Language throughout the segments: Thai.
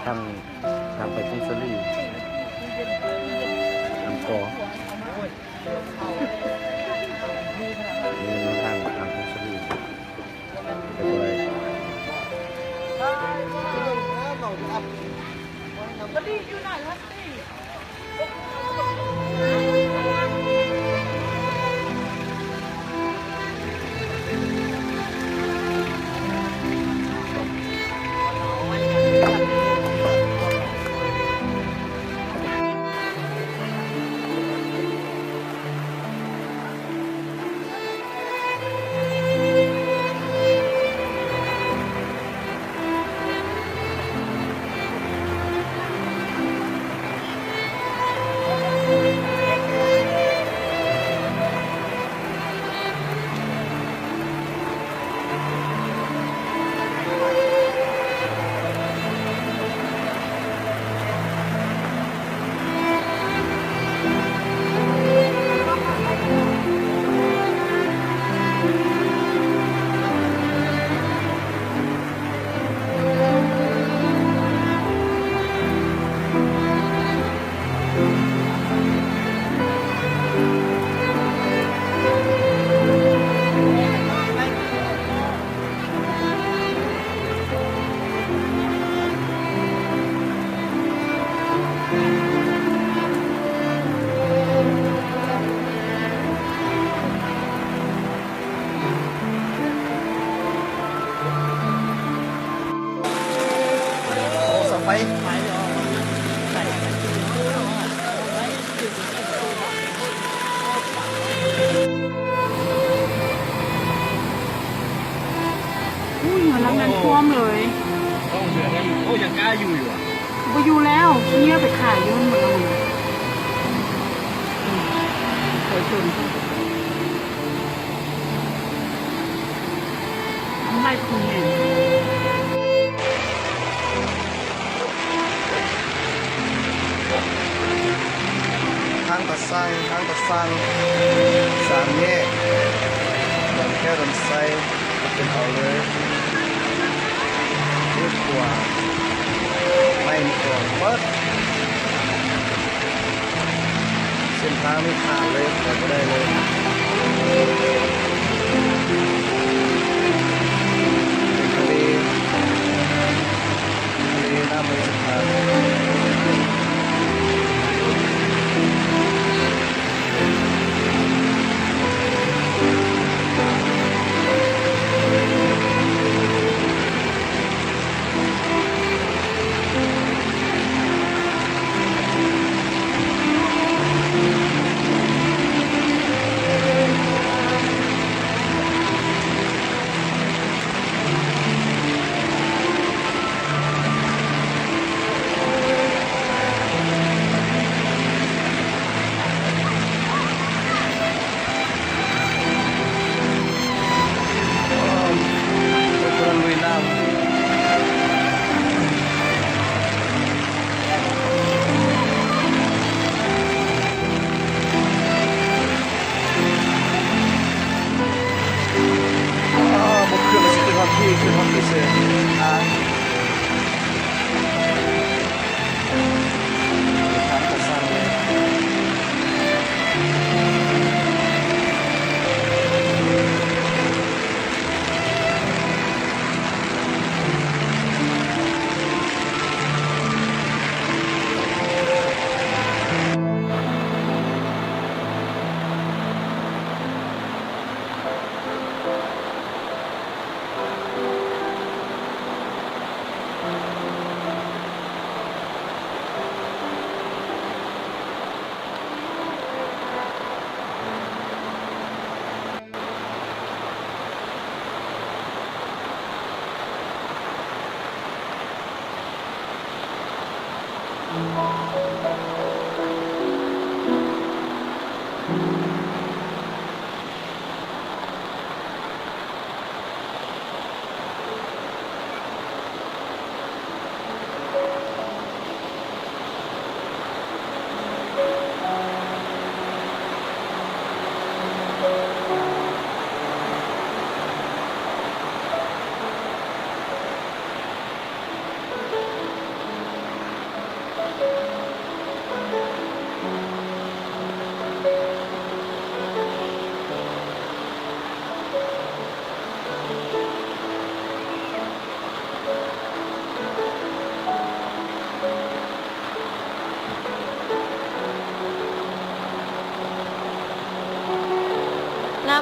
ทางไปที่สลีอังกอร์นี่มันทางที่สลีไปตัวไรอุ้ยเหมือนน้ำมันท่วมเลย ต้องเหลือกันโอ้ยังกล้าอยู่อ่ะ ไปอยู่แล้วเงี้ยไปขายอยืนหมดเลยสวยจนทำไรคุณเนี่ยทางตัดไส้ทางตัดฟังสามแยกแค่ลำไส้เป็นเอาเลยเรียกกว่าไม่มีก่อนเปิดเส้นทางไม่ขาดเลยแต่ก็ได้เลยเป็นทะเลน้ำบริสุทธิ์ที่คือห้องพิเศษทางก่อสร้างเลย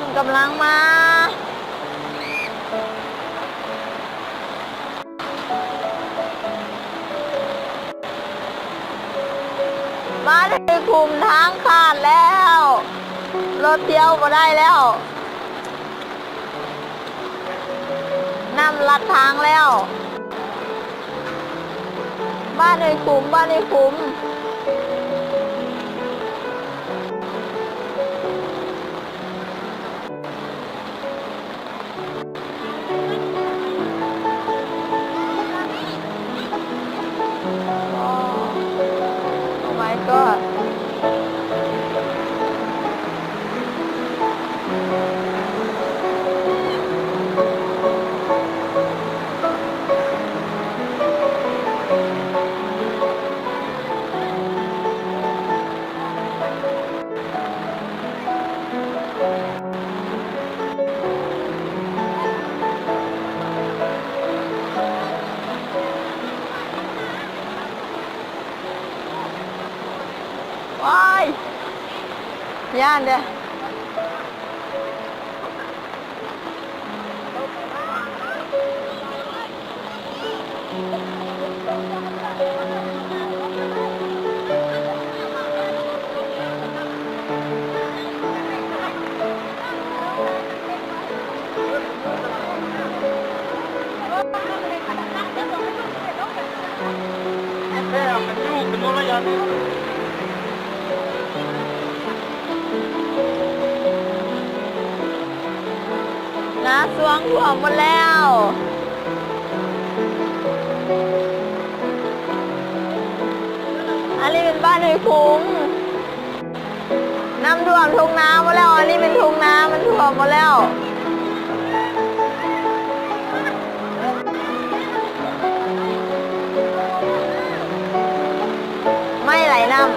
ำกำลังมาถึงคุมทางขาดแล้วรถเที่ยวก็ได้แล้วนำลัดทางแล้วบ้านในคุมบ้านในคุมโอ้ my god ว้ายย่านเด้อน้าสวงท่วมหมดแล้วอันนี้เป็นบ้านในคุ้งน้ำท่วมทุ่งนาหมดแล้วอันนี้เป็นทุ่งนามันท่วมหมดแล้วไม่ไหลน้ำ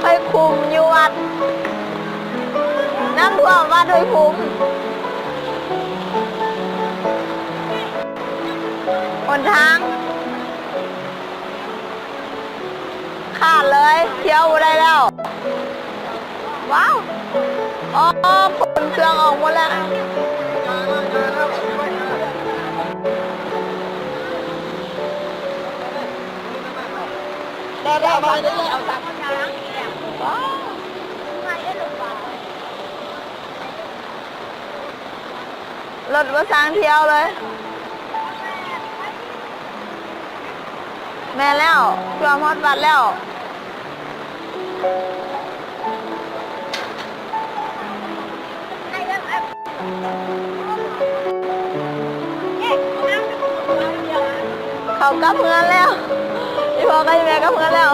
ไปคุมอยู่วัดน้ำท่วมวัดโดยคุมบนทางขาดเลยเที่ยวได้แล้วว้าวอ๋อผลเครื่องออกหมดแล้วได้มาได้เอาตักว้าวรถมาสร้างเที่ยวเลยแม่แล้วช่วงฮอดบัดแล้วเขากลับเงินแล้วพี่พ่อกับแม่กลับเงินแล้ว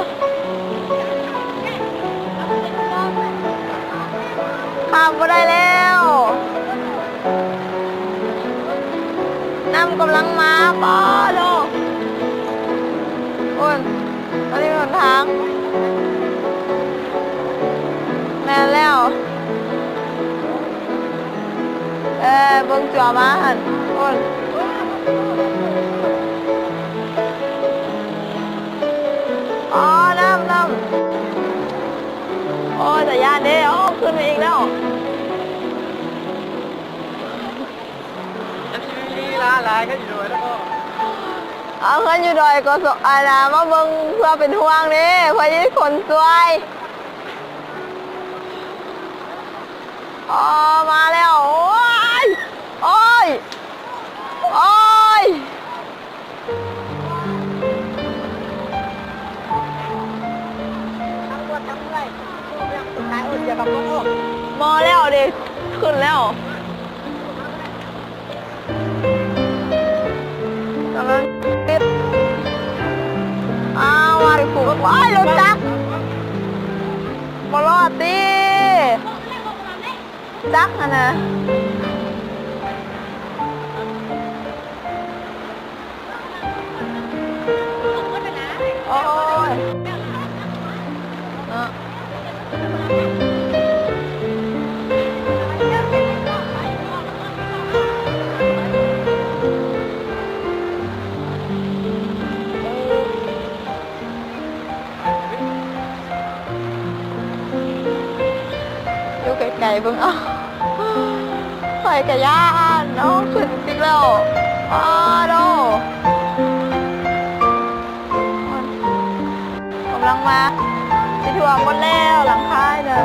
ข้ามไปได้แล้วน้ำกำลังมาป้าโลโอ้ยตอนนี้เป็นทางแม่แล้วเบิ่งจั่วมาหันโอ้ยอ๋อน้ำโอ้ยแต่ยานเด้โอ้ขึ้นไปอีกแล้วลายก็อยู่ด้วยแล้วก็เอาเงินอยู่ดอยก็สอาณามาเบิ่งเพื่อเป็นห่วงนี่เพื่อจะได้ขนสวยอ๋อมาแล้วโอ้ยโอ้ยโอ้ยมอแล้วดิขึ้นแล้วกำลังติดว่าไปขู่ว้ายรถจักรบอลอดตีจักรนะโอ้ย ไก่เบิ่งเอาไปกะย่านเนาะขึ้นจริงแล้วอ้าโดกำลังมาสิถ่วงหมดแล้วหลังคายเด้อ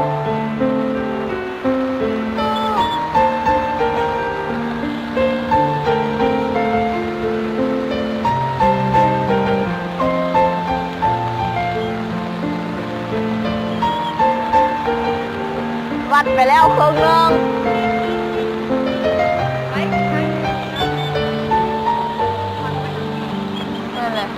วัดไปแล้วครึ่งนึงนั่นแหละ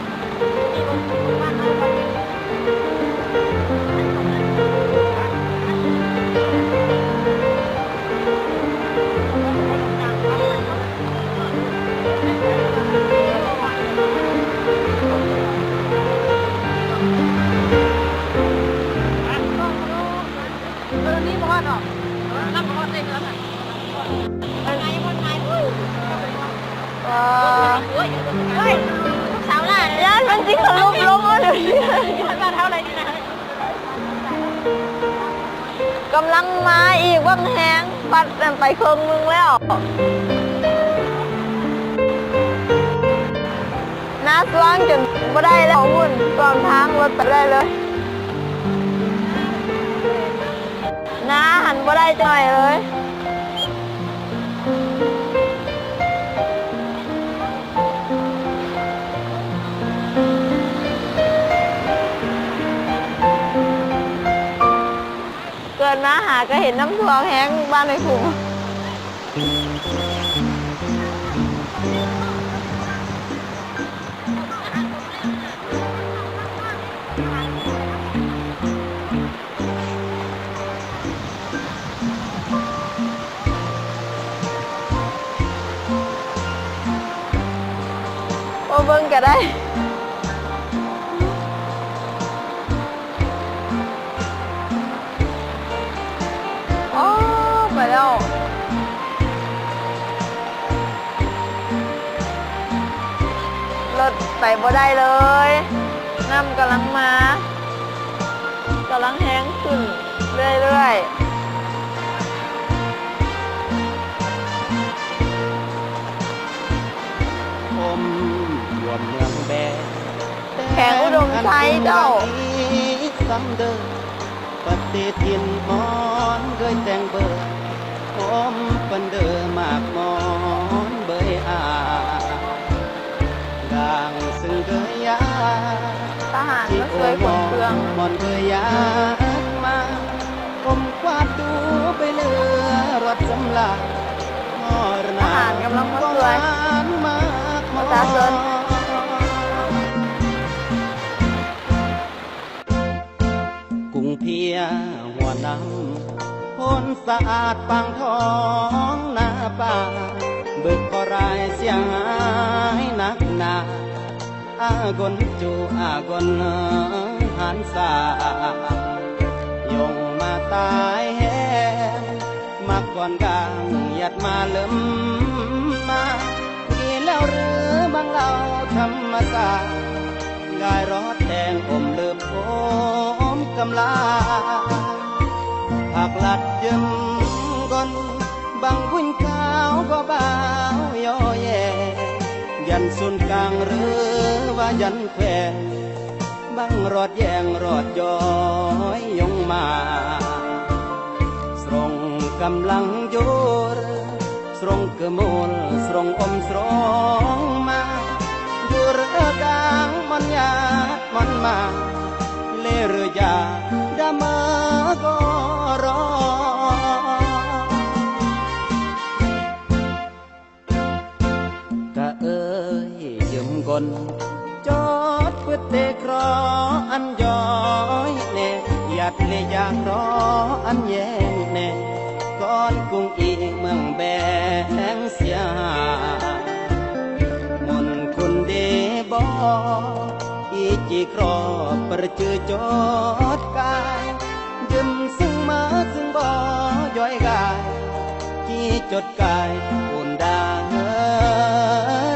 นี่บอกว่าเนาะรับบอกว่าเต็มแล้วค่ะเฮ้ยสาวล่ะย่านมันจริงเขาลบๆเลยย่านเท่าไรนี่นะกำลังมาอีกว่างแหงปัดไปครึ่งนึงแล้วน้าสว่างจนไม่ได้แล้วหุ่นตอนทางรถไปได้เลยน้าหันไม่ได้จังหน่อยเลยเกิดมาหาก็เห็นน้ำท่วมแห้งบ้านในขุมโอ้เบิ่งก็ได้โอ้ไปแล้วรถไปบ่ได้เลยน้ำกำลังมากำลังแห้งขึ้นเรื่อยๆรวมเมืองแบแข่งอุดมไซเจ้าซ้ำเดิมปฏิทินมอนเคยแต่งเบอร์ผมปันเดิมมากมอนเบยดังซึ่งเคยยาทหารก็เคยขนเครื่องมอนเคยยามาผมควาดดูไปเลือรถสำลักทหารกำลังมาเลื่อยประชาชนกุ้งเพียหัวน้ำพ้นสะอาดปังทองหน้าป่าบึกก็รายเสียหายนักหนอากนจูอากนหันสายงมาตายแห้มาก่อนกลางยัดมาเลิ่มมากินแล้วหรือบางเราธรรมศาสตร์กายรอดแดงอมเลือบอมกำลาผักลัดยืมก่อนบางบุญขาวก็บ่าวยอแย่ยันสุนกลางหรือว่ายันแควบังรอดแยงรอดย้อยยงมาสรงกำลังโยรสรงกะมูลสรงอมสรงมาดูเรือกลางมันยามันมาเลเรือยาดามาก็รอกะเอ้ยยืมกนจอดเพื่อเตะครออันย้อยเน่อยากเลยอยากรออันแย่เน่ก่อนกุ้งอีเมืองแบงเสียมนคุณเดบอีจีครอประจือจอดกายยืมซึ่งมาซึ่งบ่ย้อยกายที่จดกายอุ่นดา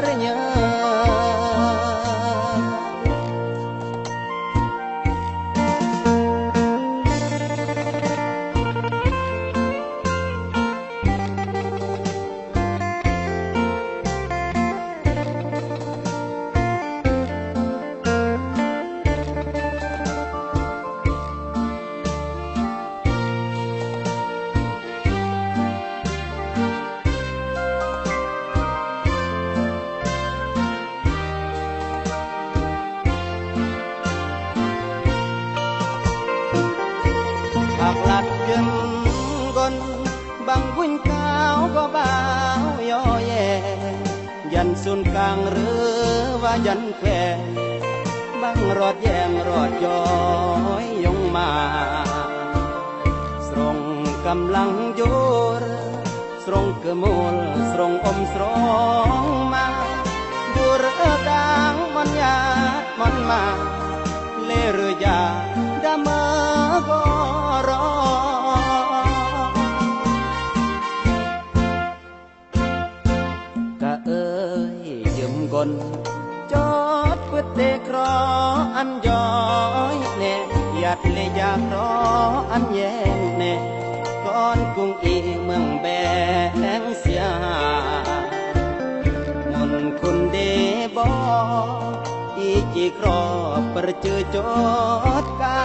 ระเย บางบุญขาวก็บ่าวย่อแย่ยันสุนกลางหรือว่ายันแควบางรอดแยงรอดย้อยยงมาสรงกำลังโยรสรงเกมูลสรงอมสรงมาดูเรือดังมันยามันมาเลเรือยาดามาก็รอกะเอ้ยยืมกนจอดเพื่อเตะครออันย้อยแน่หยัดเลยอยากรออันแย่แน่ก่อนกรุงอีเมืองแบงเสียมนคุณเดบออีจีครอประเจอจอดกา